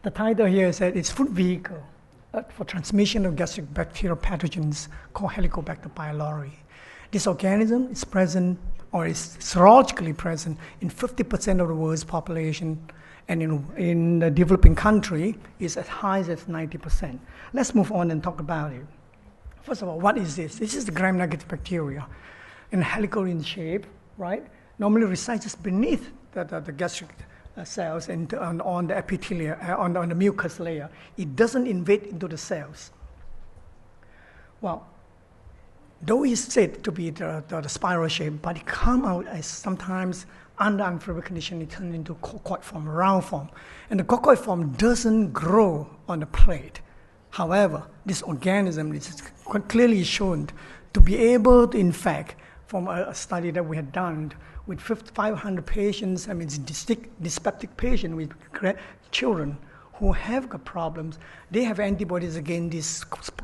The title here said it's food vehicle for transmission of gastric bacterial pathogens called Helicobacter pylori. This organism is present or is serologically present in 50% of the world's population, and in the developing country is as high as 90%. Let's move on and talk about it. First of all, what is this? This is the gram-negative bacteria in helical in shape, right? Normally resides just beneath the gastric cells and on the epithelium, on the mucus layer. It doesn't invade into the cells. Well, though it's said to be the spiral shape, but it comes out as sometimes under unfavorable condition, it turns into cocoid form, round form. And the cocoid form doesn't grow on the plate. However, this organism is quite clearly shown to be able to infect, from a study that we had done with 500 patients, I mean dyspeptic patients with children who have got problems. They have antibodies against these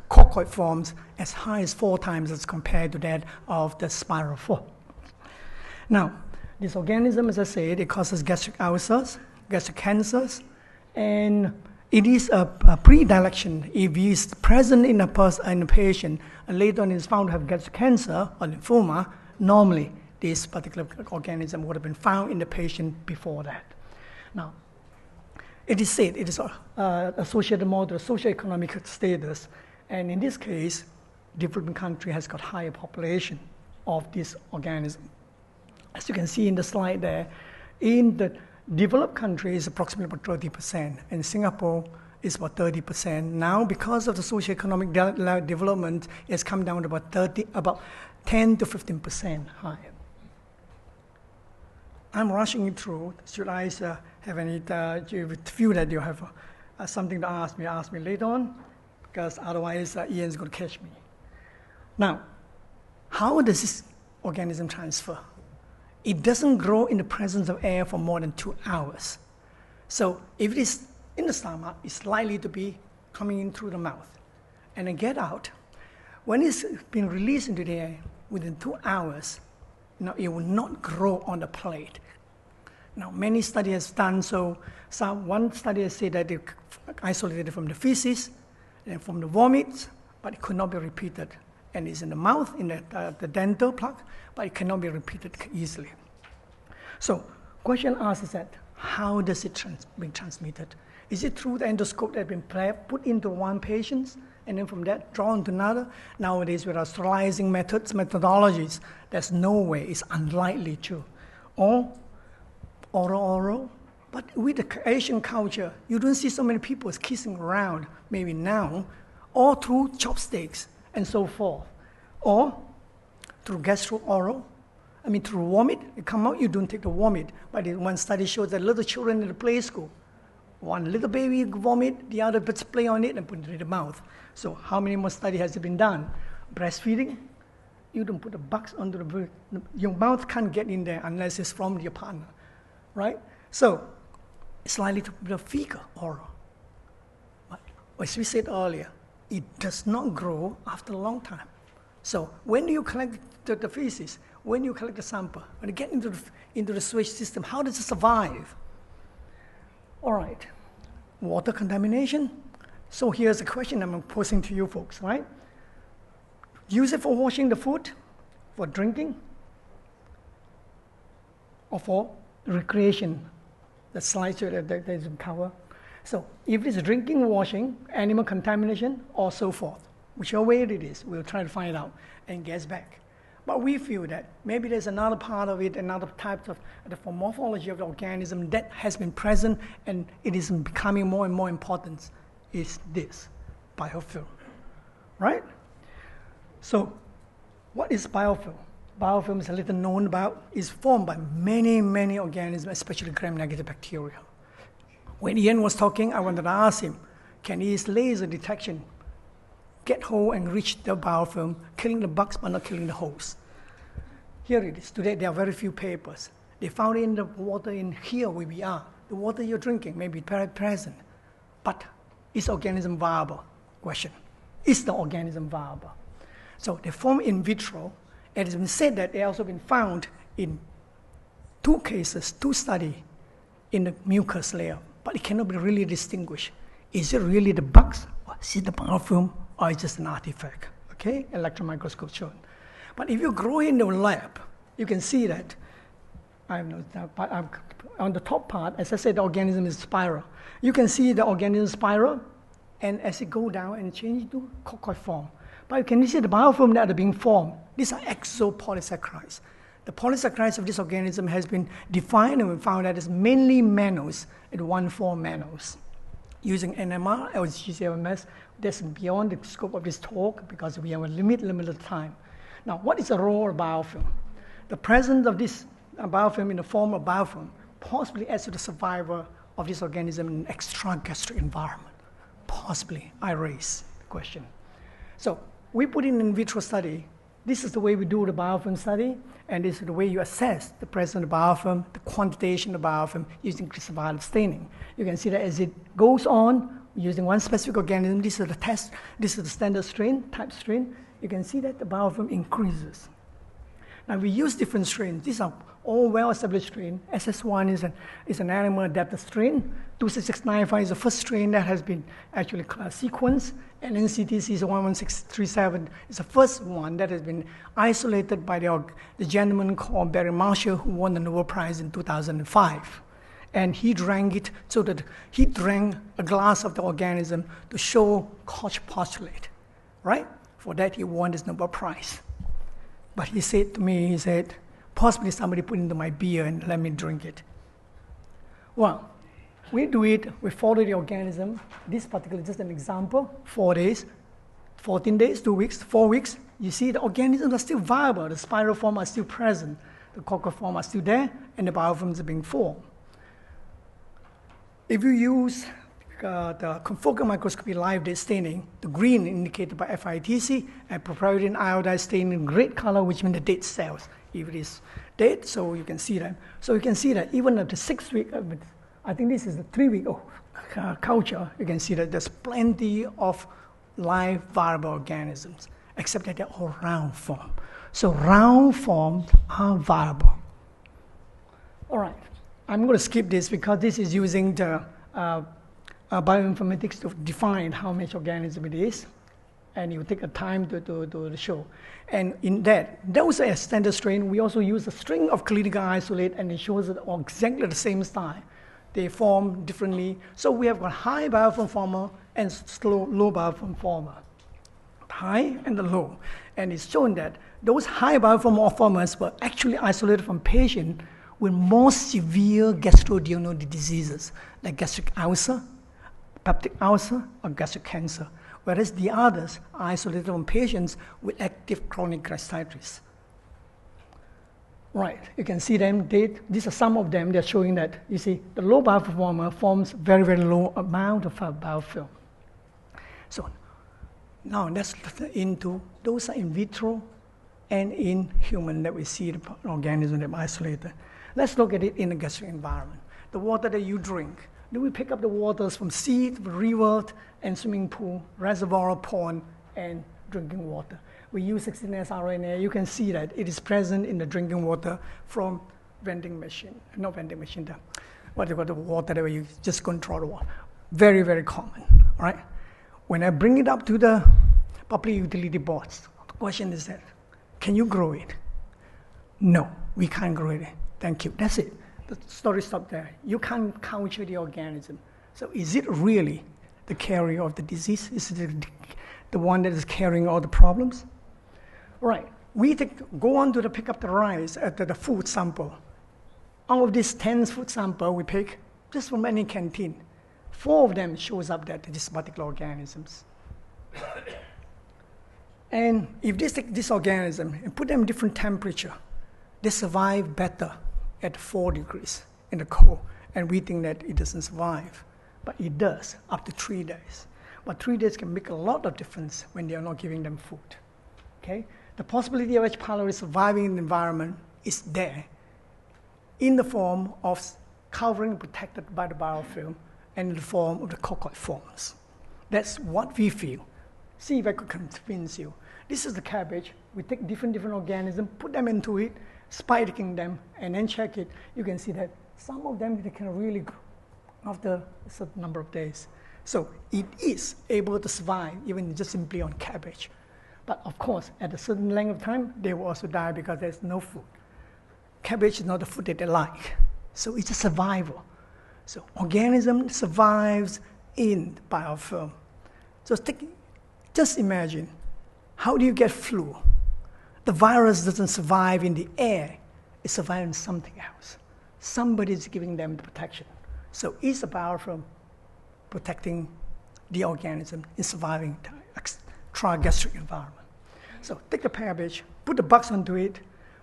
cocoid forms as high as 4 times as compared to that of the spiral form. Now, this organism, as I said, it causes gastric ulcers, gastric cancers, and it is a predilection. If it is present in a patient, and later on is found to have gastric cancer or lymphoma, normally this particular organism would have been found in the patient before that. Now, it is said it is associated more to the socioeconomic status, and in this case, developing country has got higher population of this organism. As you can see in the slide there, in the developed countries, approximately about 30%, and Singapore is about 30%. Now, because of the socioeconomic development, it's come down to about 10 to 15% higher. I'm rushing it through. Should I have any feel that you have something to ask me later on, because otherwise Ian's going to catch me. Now, how does this organism transfer? It doesn't grow in the presence of air for more than 2 hours. So if it is in the stomach, it's likely to be coming in through the mouth and then get out. When it's been released into the air within 2 hours, now it will not grow on the plate. Now, many studies have done so. One study has said that it isolated from the feces and from the vomit, but it could not be repeated. And it's in the mouth, in the dental plaque, but it cannot be repeated easily. So, question asked is that, how does it be transmitted? Is it through the endoscope that has been put into one patient, and then from that drawn to another? Nowadays, with our sterilizing methodologies, there's no way, it's unlikely to. Or oral, but with the Asian culture, you don't see so many people kissing around, maybe now, or through chopsticks and so forth, or through gastrooral. I mean, through vomit, it come out, you don't take the vomit. But one study shows that little children in the play school, one little baby vomit, the other puts play on it and put it in the mouth. So how many more studies has it been done? Breastfeeding, you don't put the bugs under the, your mouth can't get in there unless it's from your partner, right? So it's likely to be the fecal oral. But as we said earlier, it does not grow after a long time. So when do you collect the feces? When you collect the sample? When you get into the sewage system, how does it survive? All right, water contamination. So here's a question I'm posing to you folks, right? Use it for washing the food, for drinking, or for recreation, the slides that is covered. So if it's drinking, washing, animal contamination, or so forth, whichever way it is, we'll try to find out and guess back. But we feel that maybe there's another part of it, another type of the morphology of the organism that has been present, and it is becoming more and more important, is this biofilm, right? So what is biofilm? Biofilm is a little known about, is formed by many, many organisms, especially gram-negative bacteria. When Ian was talking, I wanted to ask him, can his laser detection get hold and reach the biofilm, killing the bugs but not killing the host? Here it is. Today there are very few papers. They found it in the water in here where we are. The water you're drinking may be present, but is the organism viable? Question. Is the organism viable? So they form in vitro. It has been said that they also been found in 2 cases, 2 studies in the mucus layer, but it cannot be really distinguished. Is it really the bugs, or is it the biofilm, or is it just an artifact? Okay, electron microscope shown. But if you grow in the lab, you can see that on the top part, as I said, the organism is spiral. You can see the organism spiral, and as it go down and change to coccoid form. But you can see the biofilm that are being formed. These are exopolysaccharides. The polysaccharides of this organism has been defined, and we found that it's mainly mannose, at 1,4 mannose. Using NMR or GCMS, that's beyond the scope of this talk because we have a limited time. Now, what is the role of biofilm? The presence of this biofilm in the form of biofilm possibly adds to the survival of this organism in an extra-gastric environment. Possibly, I raise the question. So we put in vitro study. This is the way we do the biofilm study, and this is the way you assess the presence of the biofilm, the quantitation of biofilm using crystal violet staining. You can see that as it goes on, using one specific organism, this is the test, this is the standard strain, type strain, you can see that the biofilm increases. Now we use different strains. These are all well-established strains. SS1 is an animal adapted strain. 26695 is the first strain that has been actually sequenced. And NCTC is 11637 is the first one that has been isolated by the gentleman called Barry Marshall, who won the Nobel Prize in 2005. And he drank it so that he drank a glass of the organism to show Koch postulate, right? For that, he won this Nobel Prize. But he said to me, he said, possibly somebody put into my beer and let me drink it. Well, we do it, we follow the organism. This particular is just an example, 4 days, 14 days, 2 weeks, 4 weeks. You see the organisms are still viable, the spiral form are still present, the coccoid form are still there, and the biofilms are being formed. If you use the confocal microscopy live date staining, the green indicated by FITC, and proprietary iodide staining red color, which means the dead cells. If it is dead, so you can see that. So you can see that even at the 6 week, I think this is the 3 week culture, you can see that there's plenty of live viable organisms, except that they're all round form. So round forms are viable. All right, I'm going to skip this because this is using the bioinformatics to define how much organism it is, and it will take a time to show. And in that, those are standard strain. We also use a string of clinical isolate, and it shows it exactly the same style. They form differently. So we have got high biofilm former and low biofilm former. High and the low. And it's shown that those high biofilm formers were actually isolated from patients with more severe gastroduodenal diseases, like gastric ulcer, peptic ulcer, or gastric cancer, whereas the others are isolated from patients with active chronic gastritis. Right, you can see them, these are some of them, they're showing that, you see, the low biofilm former forms very, very low amount of biofilm. So now let's look into, those are in vitro and in human that we see the organism that are isolated. Let's look at it in the gastric environment. The water that you drink. Do we pick up the waters from sea, river, and swimming pool, reservoir, pond, and drinking water? We use 16S RNA. You can see that it is present in the drinking water from vending machine. Not vending machine, what you call the water that you just control the water. Very, very common, all right? When I bring it up to the public utility boards, the question is that, can you grow it? No, we can't grow it. Thank you, that's it. The story stopped there. You can't culture the organism. So is it really the carrier of the disease? Is it the one that is carrying all the problems? Right, we go on to pick up the rice at the food sample. Out of this 10 food sample we pick, just from any canteen, 4 of them shows up that these particular organisms. And if they take this organism and put them in different temperature, they survive better at 4 degrees in the cold, and we think that it doesn't survive, but it does up to 3 days. But 3 days can make a lot of difference when they are not giving them food. Okay, the possibility of H. pylori surviving in the environment is there, in the form of covering and protected by the biofilm, and in the form of the coccoid forms. That's what we feel. See if I could convince you. This is the cabbage. We take different organisms, put them into it, spiking them, and then check it. You can see that some of them they can really grow. after a certain number of days. So it is able to survive even just simply on cabbage. But of course, at a certain length of time, they will also die because there's no food. Cabbage is not the food that they like. So it's a survival. So organism survives in biofilm. Just imagine, how do you get flu? The virus doesn't survive in the air. It survives in something else. Somebody is giving them the protection. So it's a biofilm protecting the organism in surviving gastric environment. So take the cabbage, put the bugs onto it.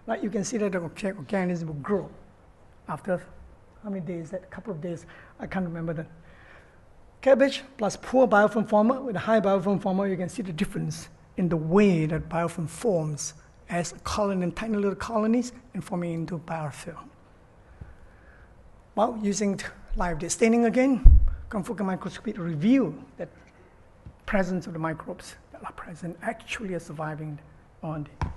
Like you can see that the organism will grow after how many days? A couple of days. I can't remember that. Cabbage plus poor biofilm former with a high biofilm former, you can see the difference in the way that biofilm forms as a colony, tiny little colonies, and forming into biofilm. Well, using live staining again, confocal microscopy reveal that presence of the microbes that are present actually are surviving on the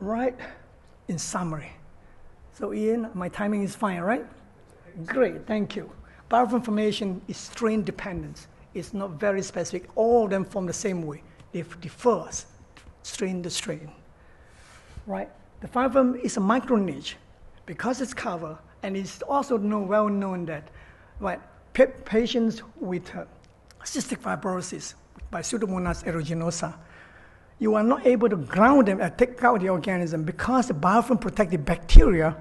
right. In summary, so Ian, my timing is fine, right? Great, thank you. Biofilm formation is strain dependent. It's not very specific. All of them form the same way. They differ strain to strain, right? The biofilm is a micro niche because it's covered, and it's also well known that patients with cystic fibrosis by Pseudomonas aeruginosa, you are not able to ground them and take out the organism because the biofilm protected bacteria.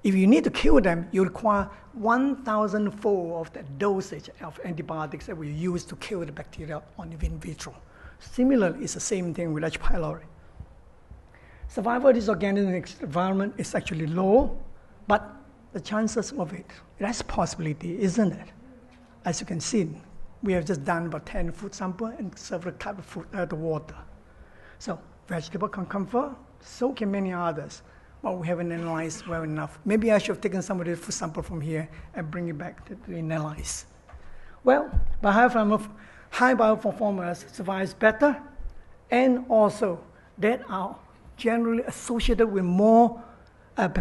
If you need to kill them, you require 1,000-fold of the dosage of antibiotics that we use to kill the bacteria in vitro. Similarly, it's the same thing with H. pylori. Survival of this organism in the environment is actually low, but the chances of it, that's a possibility, isn't it? As you can see, we have just done about 10 food samples and several types of food, the water. So vegetable can confer, so can many others. But we haven't analyzed well enough. Maybe I should have taken some of the food sample from here and bring it back to analyze. Well, high biofilm formers survives better, and also that are generally associated with more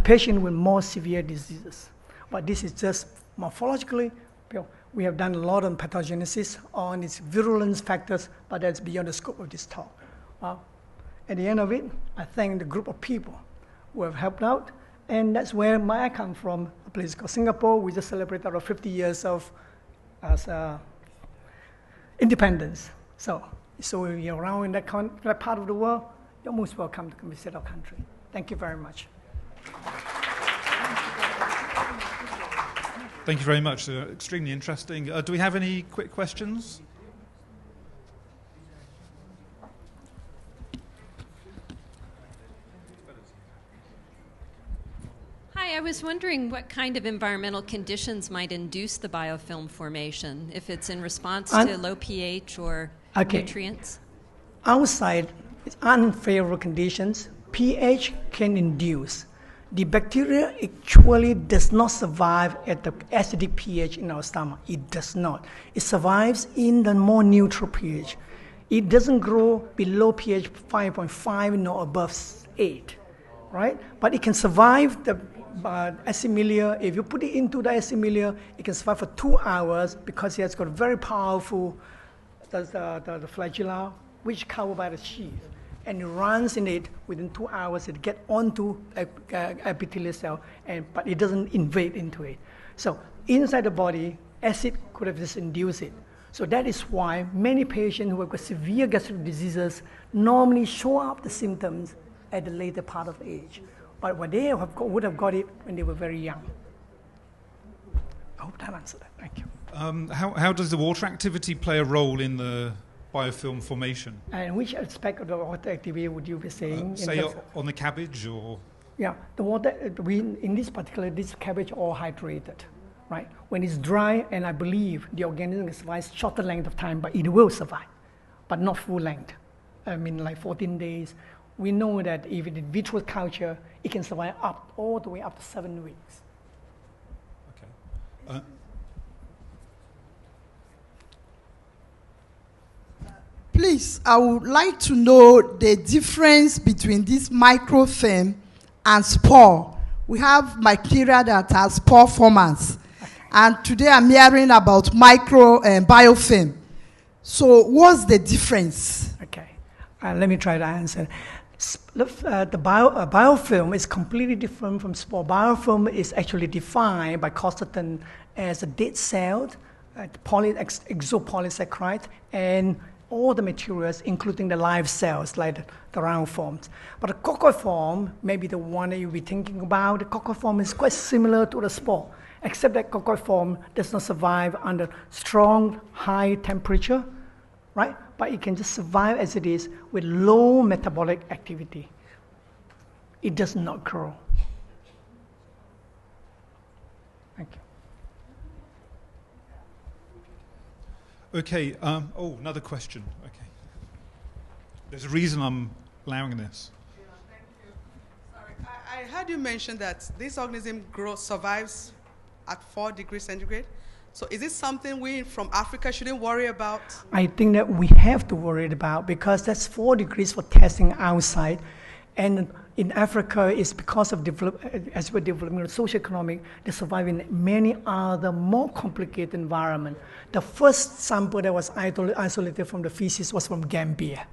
patients with more severe diseases. But this is just morphologically. We have done a lot on pathogenesis on its virulence factors, but that's beyond the scope of this talk. At the end of it, I thank the group of people who have helped out, and that's where I come from, a place called Singapore. We just celebrated our 50 years of independence. So if you're around in that part of the world, you're most welcome to come visit our country. Thank you very much. Thank you very much. Extremely interesting. Do we have any quick questions? Hi, I was wondering what kind of environmental conditions might induce the biofilm formation, if it's in response to low pH or nutrients? Outside, it's unfavorable conditions, pH can induce. The bacteria actually does not survive at the acidic pH in our stomach. It does not. It survives in the more neutral pH. It doesn't grow below pH 5.5 nor above 8, right? But it can survive the assimilia. If you put it into the assimilia, it can survive for 2 hours because it has got very powerful the flagella, which covered by the sheath. And it runs in it within 2 hours. It gets onto epithelial cell, but it doesn't invade into it. So inside the body, acid could have just induced it. So that is why many patients who have got severe gastric diseases normally show up the symptoms at the later part of age. But when they would have got it when they were very young. I hope that answered that. Thank you. How does the water activity play a role in the biofilm formation? And which aspect of the water activity would you be saying? Say on the cabbage or? Yeah, the water, in this cabbage all hydrated, right? When it's dry, and I believe the organism survives shorter length of time, but it will survive, but not full length. I mean, like 14 days. We know that even in vitro culture, it can survive all the way up to 7 weeks. Okay. Please, I would like to know the difference between this microfilm and spore we have bacteria that has spore formers. And today I'm hearing about micro biofilm. So what's the difference? Okay, let me try to answer. Biofilm is completely different from spore. Biofilm is actually defined by Costerton as a dead cell, exopolysaccharide, and all the materials, including the live cells, like the round forms. But the coccoform, maybe the one that you'll be thinking about, the coccoform is quite similar to the spore, except that coccoform does not survive under strong, high temperature, right? But it can just survive as it is with low metabolic activity. It does not grow. Thank you. Okay, another question. Okay. There's a reason I'm allowing this. Yeah, thank you. Sorry, I heard you mention that this organism survives at 4 degrees centigrade. So is it something we from Africa shouldn't worry about? I think that we have to worry about, because that's 4 degrees for testing outside. And in Africa, it's because of as we're developing the socioeconomic, they survive in many other more complicated environments. The first sample that was isolated from the feces was from Gambia.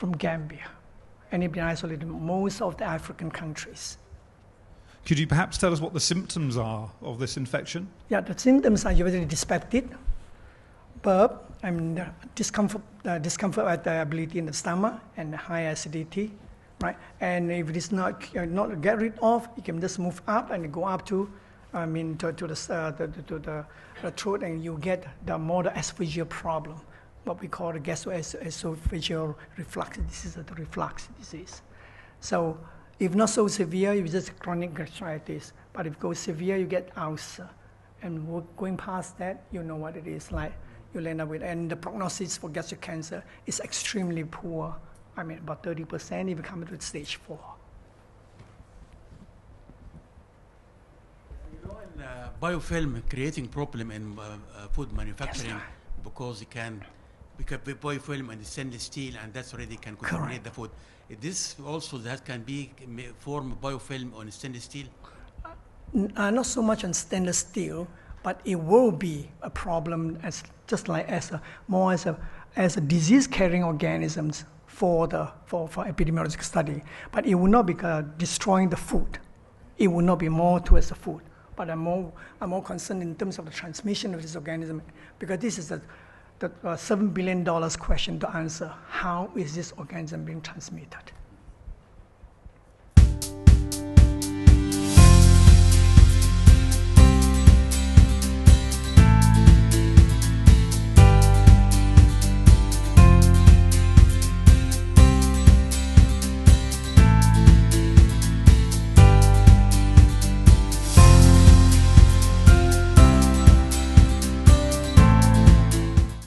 And it's been isolated in most of the African countries. Could you perhaps tell us what the symptoms are of this infection? Yeah, the symptoms are usually dyspeptic, burp, discomfort at the ability in the stomach, and high acidity, right? And if it is not get rid of, you can just move up and go up to the throat, and you get the more the esophageal problem, what we call the gastroesophageal reflux. This is the reflux disease. So if not so severe, you just chronic gastritis. But if it goes severe, you get ulcer. And going past that, you know what it is like. You'll end up with, and the prognosis for gastric cancer is extremely poor. About 30% if you come to stage 4. Biofilm creating problem in food manufacturing, because biofilm and stainless steel, and that's already can contaminate the food. This also that can be form biofilm on stainless steel? Not so much on stainless steel, but it will be a problem as a disease-carrying organisms for epidemiological study. But it will not be destroying the food. It will not be more towards the food. But I'm more concerned in terms of the transmission of this organism, because this is the $7 billion question to answer. How is this organism being transmitted?